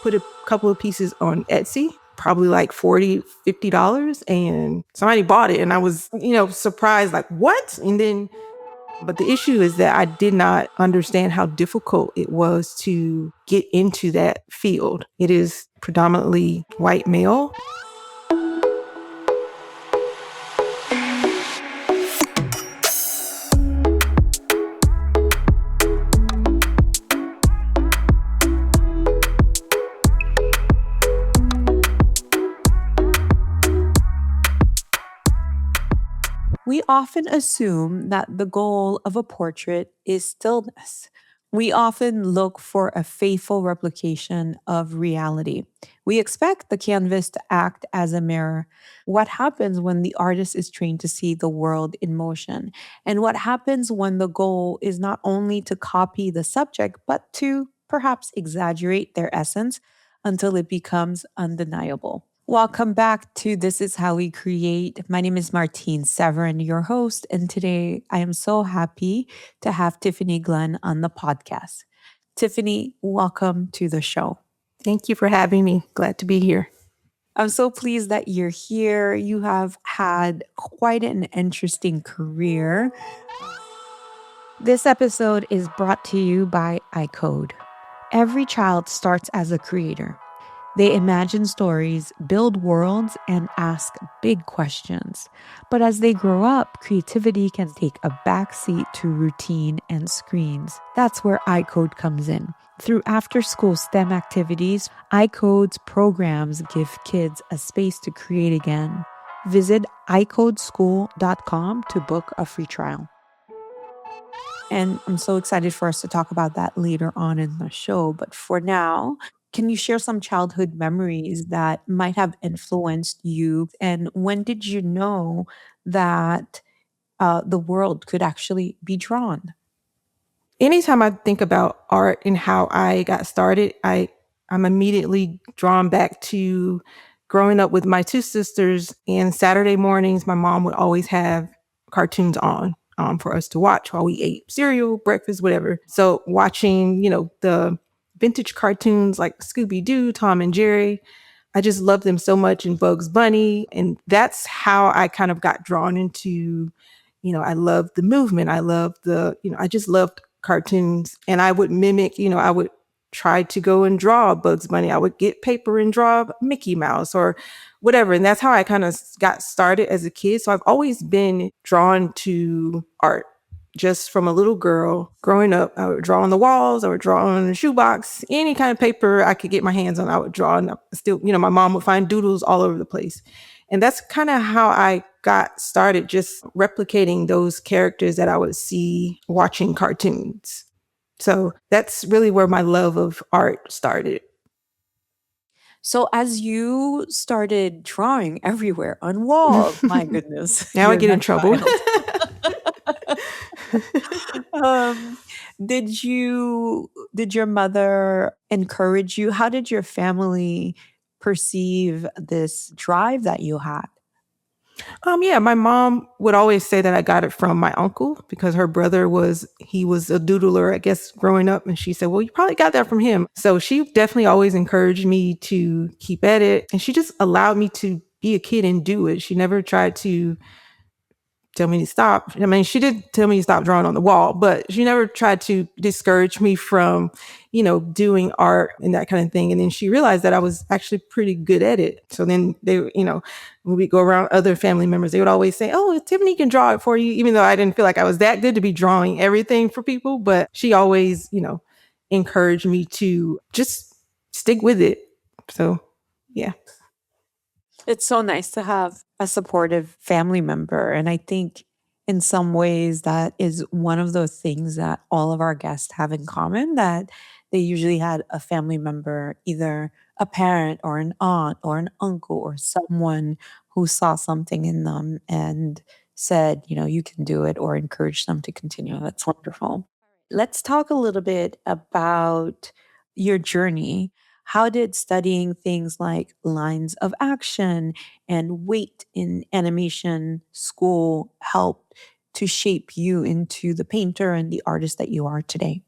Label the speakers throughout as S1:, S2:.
S1: put a couple of pieces on Etsy, probably like $40, $50. And somebody bought it and I was, surprised, like, what? But the issue is that I did not understand how difficult it was to get into that field. It is predominantly white male.
S2: We often assume that the goal of a portrait is stillness. We often look for a faithful replication of reality. We expect the canvas to act as a mirror. What happens when the artist is trained to see the world in motion? And what happens when the goal is not only to copy the subject, but to perhaps exaggerate their essence until it becomes undeniable? Welcome back to This Is How We Create. My name is Martine Severin, your host, and today I am so happy to have Tiffani Glenn on the podcast. Tiffani, welcome to the show.
S1: Thank you for having me. Glad to be here.
S2: I'm so pleased that you're here. You have had quite an interesting career. This episode is brought to you by iCode. Every child starts as a creator. They imagine stories, build worlds, and ask big questions. But as they grow up, creativity can take a backseat to routine and screens. That's where iCode comes in. Through after-school STEM activities, iCode's programs give kids a space to create again. Visit icodeschool.com to book a free trial. And I'm so excited for us to talk about that later on in the show. But for now, can you share some childhood memories that might have influenced you? And when did you know that the world could actually be drawn?
S1: Anytime I think about art and how I got started, I'm immediately drawn back to growing up with my two sisters. And Saturday mornings, my mom would always have cartoons on for us to watch while we ate cereal, breakfast, whatever. So watching, the vintage cartoons like Scooby-Doo, Tom and Jerry, I just love them so much, and Bugs Bunny. And that's how I kind of got drawn into, I love the movement. I love I just loved cartoons, and I would mimic, I would try to go and draw Bugs Bunny. I would get paper and draw Mickey Mouse or whatever. And that's how I kind of got started as a kid. So I've always been drawn to art. Just from a little girl growing up, I would draw on the walls, I would draw on a shoebox, any kind of paper I could get my hands on, I would draw. And still, my mom would find doodles all over the place. And that's kind of how I got started, just replicating those characters that I would see watching cartoons. So that's really where my love of art started.
S2: So as you started drawing everywhere on walls, my goodness.
S1: Now I
S2: you're
S1: get in
S2: that
S1: trouble.
S2: child. Did your mother encourage you? How did your family perceive this drive that you had?
S1: Yeah, my mom would always say that I got it from my uncle because her brother he was a doodler, I guess, growing up. And she said, well, you probably got that from him. So she definitely always encouraged me to keep at it. And she just allowed me to be a kid and do it. She never tried to tell me to stop. I mean, she did tell me to stop drawing on the wall, but she never tried to discourage me from, doing art and that kind of thing. And then she realized that I was actually pretty good at it. So then when we go around other family members, they would always say, oh, Tiffani can draw it for you, even though I didn't feel like I was that good to be drawing everything for people. But she always, encouraged me to just stick with it. So, yeah.
S2: It's so nice to have a supportive family member. And I think in some ways that is one of those things that all of our guests have in common, that they usually had a family member, either a parent or an aunt or an uncle or someone who saw something in them and said, you can do it, or encouraged them to continue. That's wonderful. Let's talk a little bit about your journey. How did studying things like lines of action and weight in animation school help to shape you into the painter and the artist that you are today?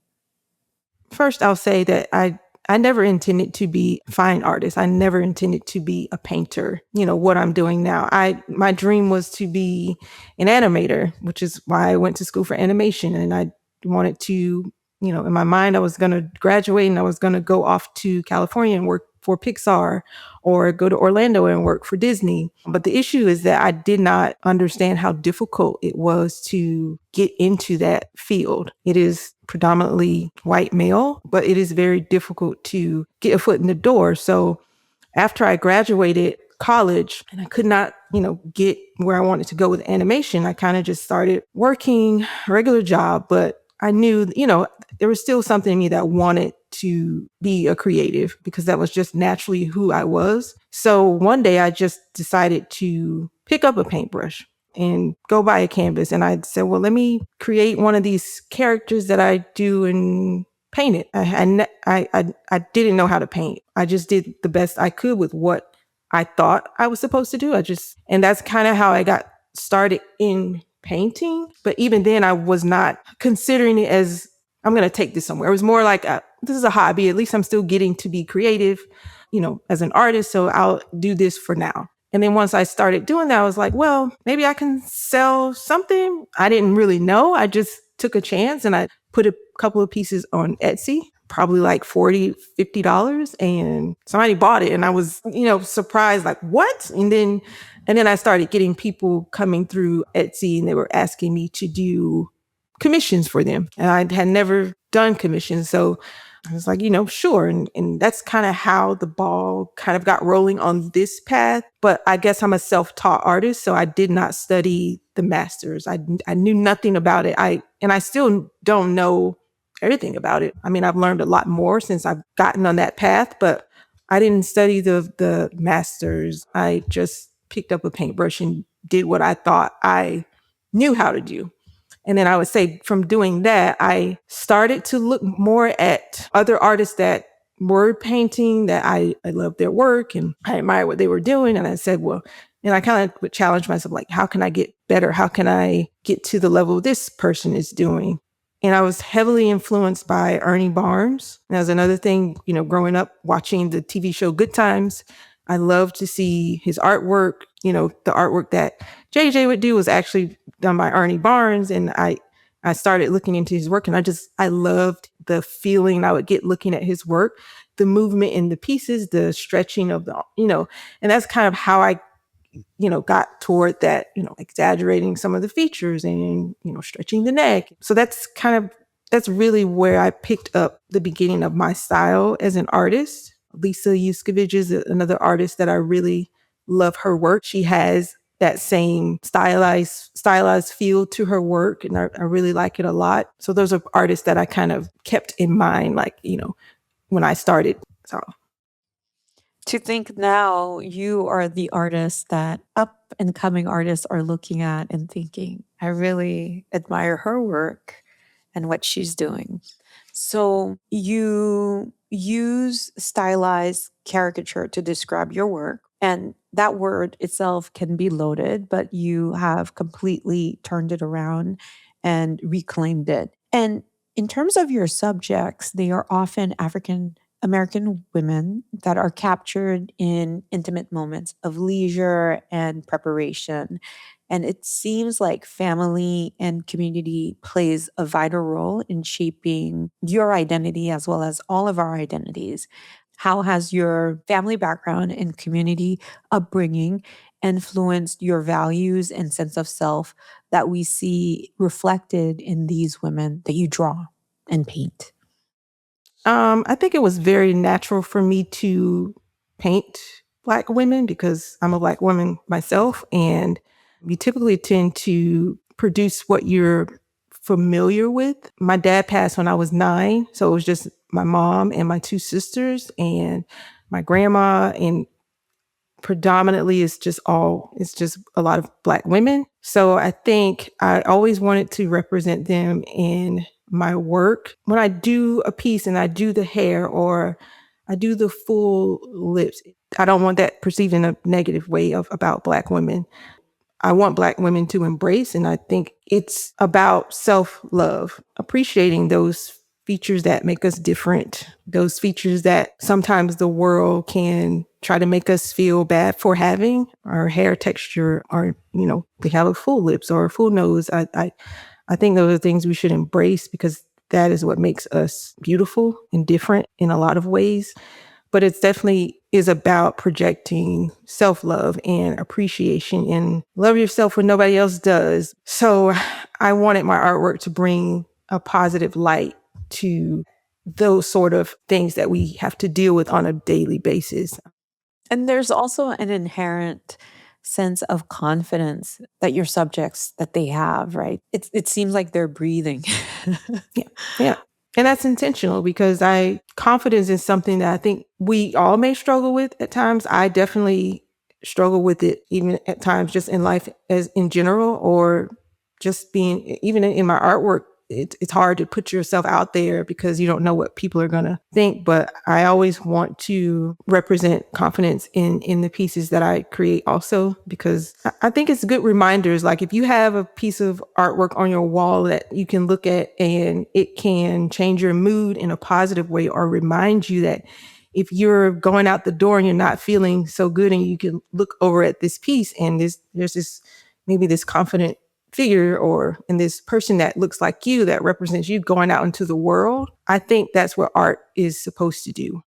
S1: First, I'll say that I I never intended to be a fine artist. I never intended to be a painter, what I'm doing now. My dream was to be an animator, which is why I went to school for animation. And I wanted to, in my mind, I was going to graduate and I was going to go off to California and work for Pixar or go to Orlando and work for Disney. But the issue is that I did not understand how difficult it was to get into that field. It is predominantly white male, but it is very difficult to get a foot in the door. So after I graduated college and I could not, get where I wanted to go with animation, I kind of just started working a regular job, but I knew, there was still something in me that wanted to be a creative because that was just naturally who I was. So one day I just decided to pick up a paintbrush and go buy a canvas. And I said, well, let me create one of these characters that I do and paint it. I didn't know how to paint. I just did the best I could with what I thought I was supposed to do. And that's kind of how I got started in painting. But even then, I was not considering it as I'm going to take this somewhere. It was more like this is a hobby. At least I'm still getting to be creative, as an artist. So I'll do this for now. And then once I started doing that, I was like, well, maybe I can sell something. I didn't really know. I just took a chance and I put a couple of pieces on Etsy, probably like $40, $50. And somebody bought it. And I was, surprised, like, what? And then I started getting people coming through Etsy and they were asking me to do commissions for them. And I had never done commissions. So I was like, sure. And that's kind of how the ball kind of got rolling on this path. But I guess I'm a self-taught artist. So I did not study the masters. I knew nothing about it. And I still don't know everything about it. I mean, I've learned a lot more since I've gotten on that path, but I didn't study the masters. I just picked up a paintbrush and did what I thought I knew how to do. And then I would say from doing that, I started to look more at other artists that were painting, that I loved their work and I admired what they were doing. And I said, well, and I kind of would challenge myself, like, how can I get better? How can I get to the level this person is doing? And I was heavily influenced by Ernie Barnes. And that was another thing, growing up watching the TV show Good Times. I loved to see his artwork. The artwork that JJ would do was actually done by Ernie Barnes. And I started looking into his work and I loved the feeling I would get looking at his work, the movement in the pieces, the stretching of and that's kind of how I, got toward that, exaggerating some of the features and, stretching the neck. So that's really where I picked up the beginning of my style as an artist. Lisa Yuskevich is another artist that I really love her work. She has that same stylized feel to her work. And I really like it a lot. So those are artists that I kind of kept in mind, like, when I started. So
S2: To think now you are the artist that up and coming artists are looking at and thinking, I really admire her work and what she's doing. So you use stylized caricature to describe your work. And that word itself can be loaded, but you have completely turned it around and reclaimed it. And in terms of your subjects, they are often African American women that are captured in intimate moments of leisure and preparation. And it seems like family and community plays a vital role in shaping your identity as well as all of our identities. How has your family background and community upbringing influenced your values and sense of self that we see reflected in these women that you draw and paint?
S1: I think it was very natural for me to paint Black women because I'm a Black woman myself. And you typically tend to produce what you're familiar with. My dad passed when I was 9. So it was just my mom and my 2 sisters and my grandma. And predominantly it's just a lot of Black women. So I think I always wanted to represent them in my work. When I do a piece and I do the hair or I do the full lips, I don't want that perceived in a negative way about Black women. I want Black women to embrace, and I think it's about self-love, appreciating those features that make us different, those features that sometimes the world can try to make us feel bad for having, our hair texture, or, we have a full lips or a full nose. I think those are things we should embrace because that is what makes us beautiful and different in a lot of ways. But it's definitely is about projecting self-love and appreciation and love yourself when nobody else does. So I wanted my artwork to bring a positive light to those sort of things that we have to deal with on a daily basis.
S2: And there's also an inherent sense of confidence that your subjects that they have, right? It seems like they're breathing.
S1: Yeah. Yeah. And that's intentional because confidence is something that I think we all may struggle with at times. I definitely struggle with it even at times just in life as in general, or just being even in my artwork. It's hard to put yourself out there because you don't know what people are going to think. But I always want to represent confidence in the pieces that I create also, because I think it's good reminders. Like if you have a piece of artwork on your wall that you can look at and it can change your mood in a positive way, or remind you that if you're going out the door and you're not feeling so good, and you can look over at this piece and there's this, maybe this confident figure or in this person that looks like you, that represents you going out into the world. I think that's what art is supposed to do.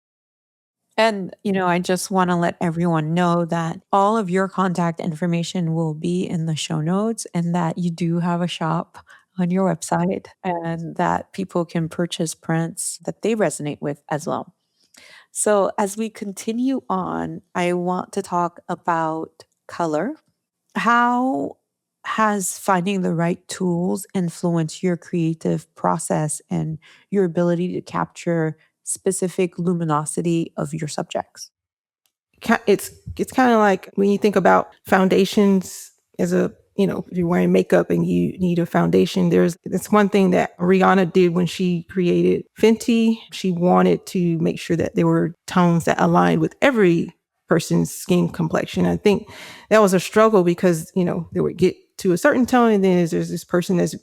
S2: And, I just want to let everyone know that all of your contact information will be in the show notes, and that you do have a shop on your website, and that people can purchase prints that they resonate with as well. So, as we continue on, I want to talk about color. How has finding the right tools influenced your creative process and your ability to capture specific luminosity of your subjects?
S1: It's kind of like when you think about foundations as a, if you're wearing makeup and you need a foundation, it's one thing that Rihanna did when she created Fenty. She wanted to make sure that there were tones that aligned with every person's skin complexion. I think that was a struggle because, they would get to a certain tone and then there's this person that's,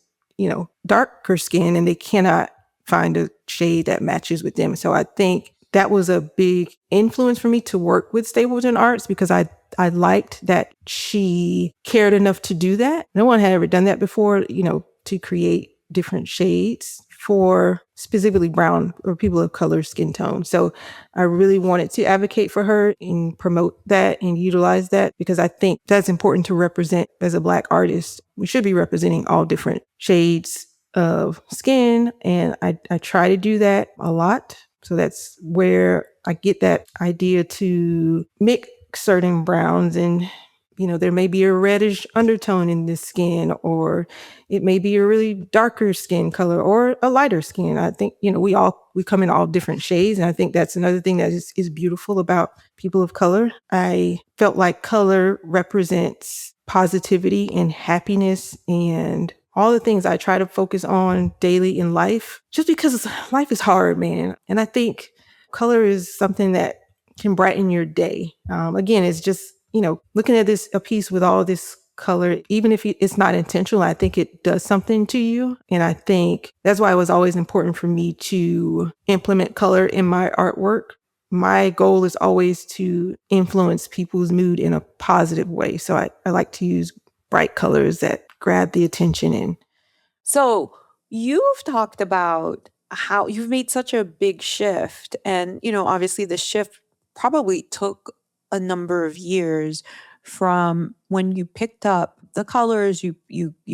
S1: darker skin and they cannot find a shade that matches with them. So I think that was a big influence for me to work with Stapleton Arts, because I liked that she cared enough to do that. No one had ever done that before, to create different shades for specifically brown or people of color skin tone. So I really wanted to advocate for her and promote that and utilize that, because I think that's important to represent as a Black artist. We should be representing all different shades of skin. And I try to do that a lot. So that's where I get that idea to mix certain browns, and there may be a reddish undertone in this skin, or it may be a really darker skin color or a lighter skin. I think, we come in all different shades. And I think that's another thing that is beautiful about people of color. I felt like color represents positivity and happiness and all the things I try to focus on daily in life, just because life is hard, man. And I think color is something that can brighten your day. Again, it's just, looking at a piece with all this color, even if it's not intentional, I think it does something to you. And I think that's why it was always important for me to implement color in my artwork. My goal is always to influence people's mood in a positive way. So I like to use bright colors that grab the attention in.
S2: So, you've talked about how you've made such a big shift. And, obviously, the shift probably took a number of years from when you picked up the colors, you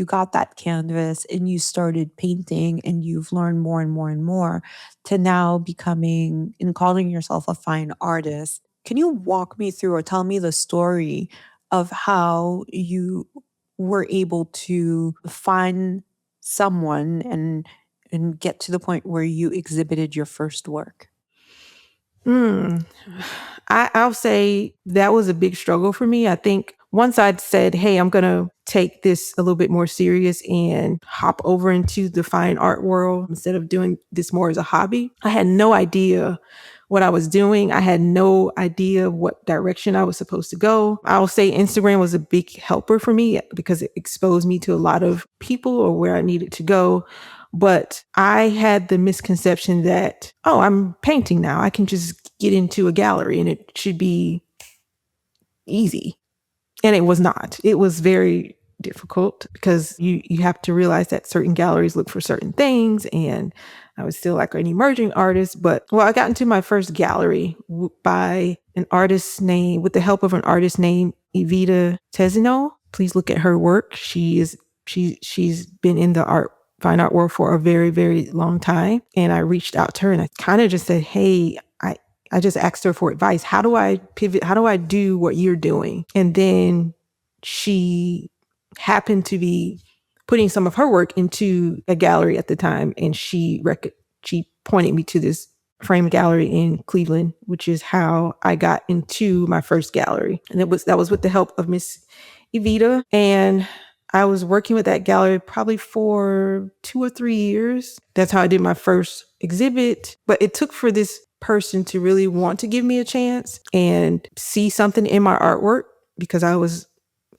S2: got that canvas and you started painting, and you've learned more and more and more, to now becoming and calling yourself a fine artist. Can you walk me through or tell me the story of how you were able to find someone and get to the point where you exhibited your first work?
S1: Mm. I'll say that was a big struggle for me. I think once I'd said, hey, I'm going to take this a little bit more serious and hop over into the fine art world instead of doing this more as a hobby, I had no idea what I was doing. I had no idea what direction I was supposed to go. I'll say Instagram was a big helper for me because it exposed me to a lot of people or where I needed to go. But I had the misconception that, oh, I'm painting now. I can just get into a gallery and it should be easy. And it was not. It was very difficult because you have to realize that certain galleries look for certain things. And I was still like an emerging artist. But well, I got into my first gallery by an artist name, with the help of an artist named Evita Tezino. Please look at her work. She's been in the fine art world for a very, very long time. And I reached out to her and I kind of just said, hey, I just asked her for advice. How do I pivot? How do I do what you're doing? And then she happened to be putting some of her work into a gallery at the time. And she pointed me to this frame gallery in Cleveland, which is how I got into my first gallery. And that was with the help of Miss Evita. And I was working with that gallery probably for 2 or 3 years. That's how I did my first exhibit. But it took for this person to really want to give me a chance and see something in my artwork, because I was,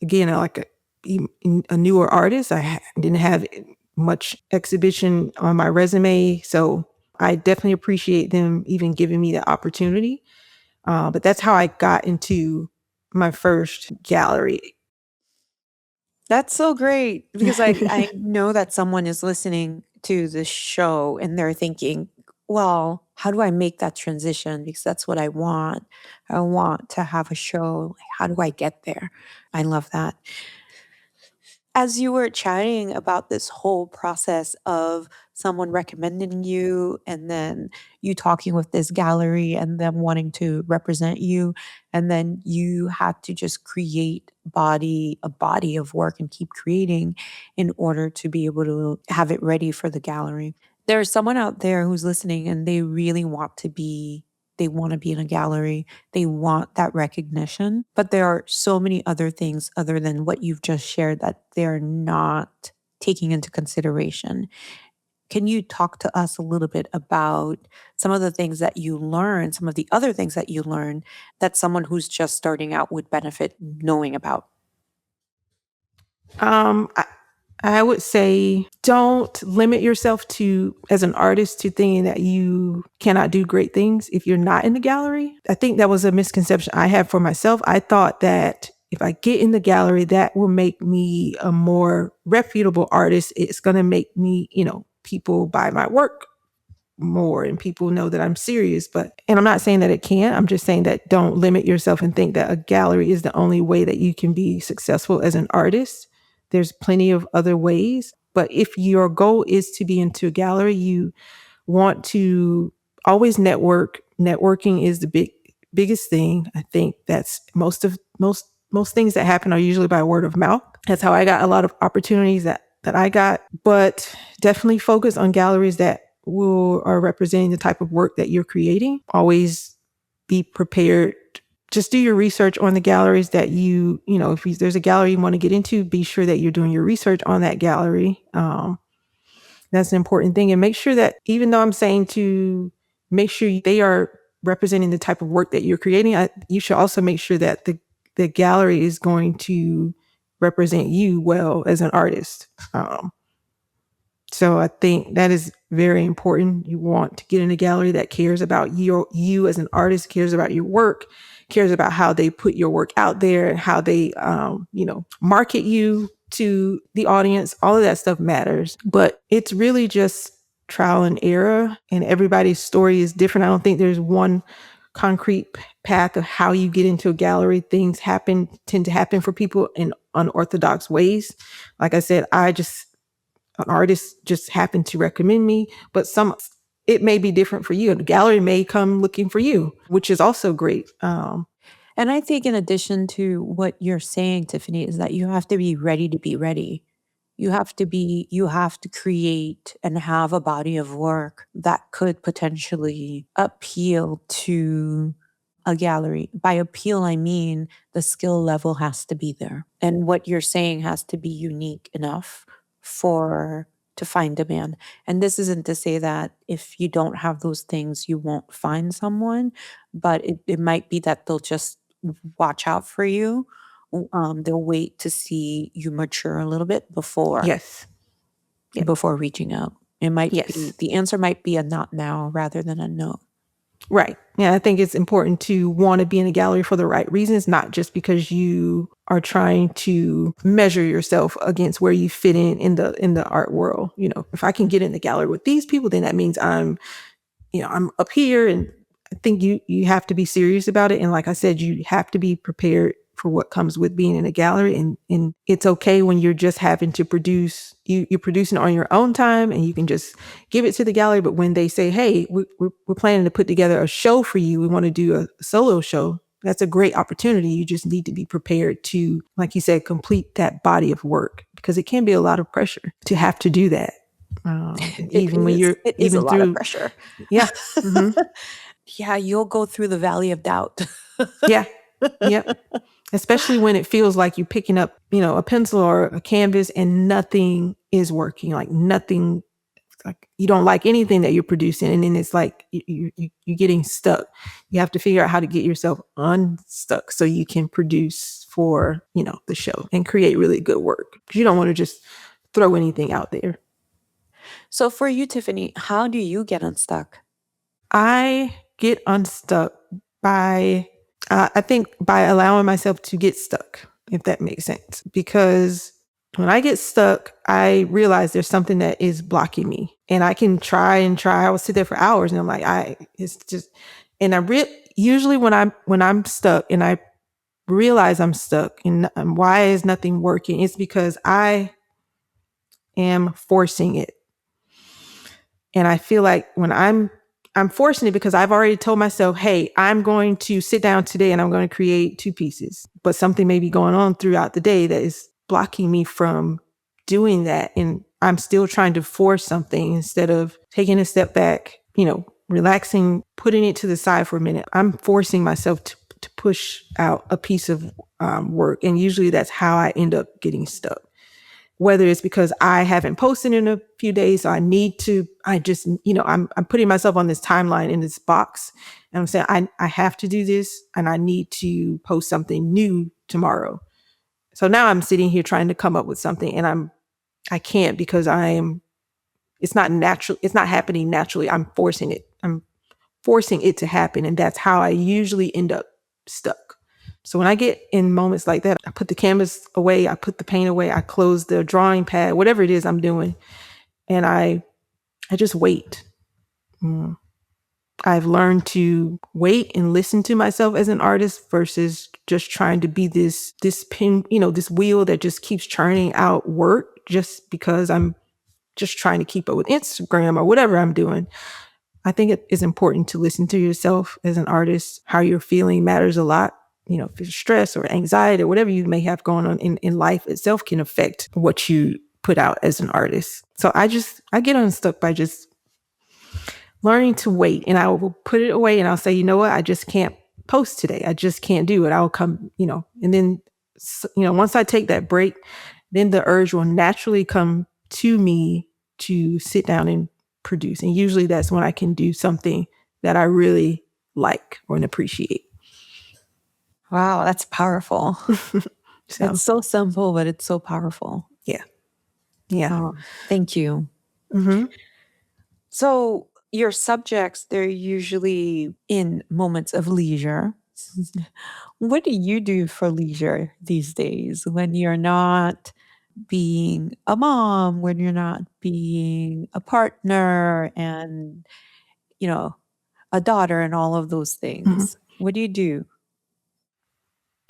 S1: again, like a newer artist. I didn't have much exhibition on my resume. So I definitely appreciate them even giving me the opportunity. But that's how I got into my first gallery.
S2: That's so great because I know that someone is listening to this show and they're thinking, well, how do I make that transition? Because that's what I want. I want to have a show. How do I get there? I love that. As you were chatting about this whole process of someone recommending you and then you talking with this gallery and them wanting to represent you, and then you had to just create a body of work and keep creating in order to be able to have it ready for the gallery. There's someone out there who's listening and they want to be in a gallery. They want that recognition, but there are so many other things other than what you've just shared that they're not taking into consideration. Can you talk to us a little bit about some of the things that you learn, some of the other things that you learn that someone who's just starting out would benefit knowing about?
S1: Um, I, I would say don't limit yourself to, as an artist, to thinking that you cannot do great things if you're not in the gallery. I think that was a misconception I had for myself. I thought that if I get in the gallery, that will make me a more reputable artist. It's going to make me, people buy my work more and people know that I'm serious. And I'm not saying that it can't. I'm just saying that don't limit yourself and think that a gallery is the only way that you can be successful as an artist. There's plenty of other ways. But if your goal is to be into a gallery, you want to always network. Networking is the biggest thing. I think that's most things that happen are usually by word of mouth. That's how I got a lot of opportunities that I got. But definitely focus on galleries that are representing the type of work that you're creating. Always be prepared. Just do your research on the galleries that if there's a gallery you want to get into, be sure that you're doing your research on that gallery. That's an important thing. And make sure that, even though I'm saying to make sure they are representing the type of work that you're creating, you should also make sure that the gallery is going to represent you well as an artist. So I think that is very important. You want to get in a gallery that cares about you as an artist, cares about your work, cares about how they put your work out there and how they, market you to the audience. All of that stuff matters, but it's really just trial and error, and everybody's story is different. I don't think there's one concrete path of how you get into a gallery. Things tend to happen for people in unorthodox ways. Like I said, an artist just happened to recommend me, but it may be different for you. The gallery may come looking for you, which is also great.
S2: And I think in addition to what you're saying, Tiffani, is that you have to be ready to be ready. You have to create and have a body of work that could potentially appeal to a gallery. By appeal, I mean the skill level has to be there. And what you're saying has to be unique enough for to find demand. And this isn't to say that if you don't have those things, you won't find someone, but it might be that they'll just watch out for you. They'll wait to see you mature a little bit
S1: Yes. Yep.
S2: before reaching out.
S1: Yes.
S2: The answer might be a not now rather than a no.
S1: Right. Yeah, I think it's important to want to be in a gallery for the right reasons, not just because you are trying to measure yourself against where you fit in the art world. If I can get in the gallery with these people, then that means I'm up here. And I think you have to be serious about it. And like I said, you have to be prepared for what comes with being in a gallery. And it's okay when you're just having to you're producing on your own time and you can just give it to the gallery. But when they say, hey, we're planning to put together a show for you, we want to do a solo show, that's a great opportunity. You just need to be prepared to, like you said, complete that body of work, because it can be a lot of pressure to have to do that.
S2: It
S1: Even when
S2: is.
S1: you're
S2: It is a
S1: even
S2: lot of
S1: through,
S2: pressure.
S1: yeah. Hmm.
S2: Yeah, you'll go through the valley of doubt.
S1: Yeah. Yep. Especially when it feels like you're picking up, a pencil or a canvas and nothing is working, like nothing, like you don't like anything that you're producing. And then it's like you're getting stuck. You have to figure out how to get yourself unstuck so you can produce for, the show and create really good work. 'Cause you don't want to just throw anything out there.
S2: So for you, Tiffany, how do you get unstuck?
S1: I get unstuck by, I think, by allowing myself to get stuck, if that makes sense. Because when I get stuck, I realize there's something that is blocking me, and I can try and try. I will sit there for hours, and I'm like, it's just, and usually when I'm stuck, and I realize I'm stuck, and why is nothing working? It's because I am forcing it. And I feel like when I'm forcing it because I've already told myself, hey, I'm going to sit down today and I'm going to create 2 pieces. But something may be going on throughout the day that is blocking me from doing that. And I'm still trying to force something instead of taking a step back, relaxing, putting it to the side for a minute. I'm forcing myself to push out a piece of work. And usually that's how I end up getting stuck. Whether it's because I haven't posted in a few days, so I just, I'm putting myself on this timeline in this box, and I'm saying, I have to do this, and I need to post something new tomorrow. So now I'm sitting here trying to come up with something, and I can't, because it's not natural. It's not happening naturally. I'm forcing it. I'm forcing it to happen. And that's how I usually end up stuck. So when I get in moments like that, I put the canvas away, I put the paint away, I close the drawing pad, whatever it is I'm doing, and I just wait. Mm. I've learned to wait and listen to myself as an artist versus just trying to be this pin, this wheel that just keeps churning out work just because I'm just trying to keep up with Instagram or whatever I'm doing. I think it is important to listen to yourself as an artist. How you're feeling matters a lot. If it's stress or anxiety or whatever you may have going on in life itself can affect what you put out as an artist. So I get unstuck by just learning to wait, and I will put it away and I'll say, you know what, I just can't post today. I just can't do it. I'll come, and then, once I take that break, then the urge will naturally come to me to sit down and produce. And usually that's when I can do something that I really like or appreciate.
S2: Wow, that's powerful.
S1: So,
S2: It's so simple, but it's so powerful.
S1: yeah. Yeah.
S2: Oh, thank you.
S1: Hmm.
S2: So your subjects, they're usually in moments of leisure. What do you do for leisure these days when you're not being a mom, when you're not being a partner and, you know, a daughter and all of those
S1: Hmm.
S2: things? What do you do?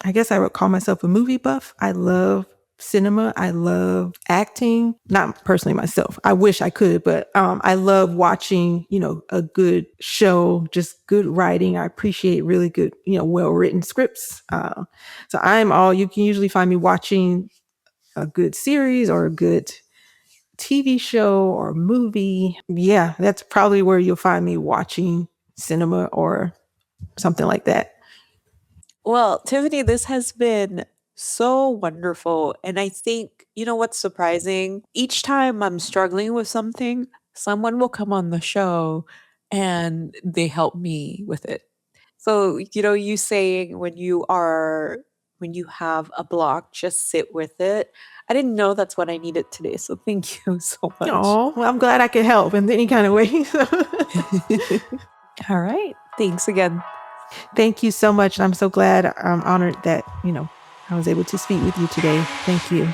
S1: I guess I would call myself a movie buff. I love cinema. I love acting. Not personally myself. I wish I could, but I love watching, a good show, just good writing. I appreciate really good, well written scripts. So you can usually find me watching a good series or a good TV show or movie. Yeah, that's probably where you'll find me watching cinema or something like that.
S2: Well, Tiffany, this has been so wonderful. And I think, you know what's surprising? Each time I'm struggling with something, someone will come on the show and they help me with it. So, you saying when you are when you have a block, just sit with it. I didn't know that's what I needed today. So thank you so much.
S1: Oh, well, I'm glad I could help in any kind of way.
S2: All right. Thanks again.
S1: Thank you so much. I'm so glad. I'm honored that, I was able to speak with you today. Thank you.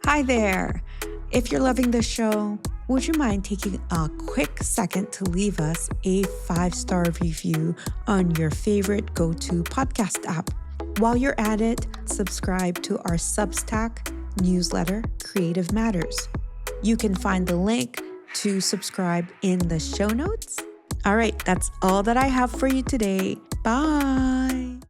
S2: Hi there. If you're loving the show, would you mind taking a quick second to leave us a 5-star review on your favorite go-to podcast app? While you're at it, subscribe to our Substack newsletter, Creative Matters. You can find the link to subscribe in the show notes. All right, that's all that I have for you today. Bye.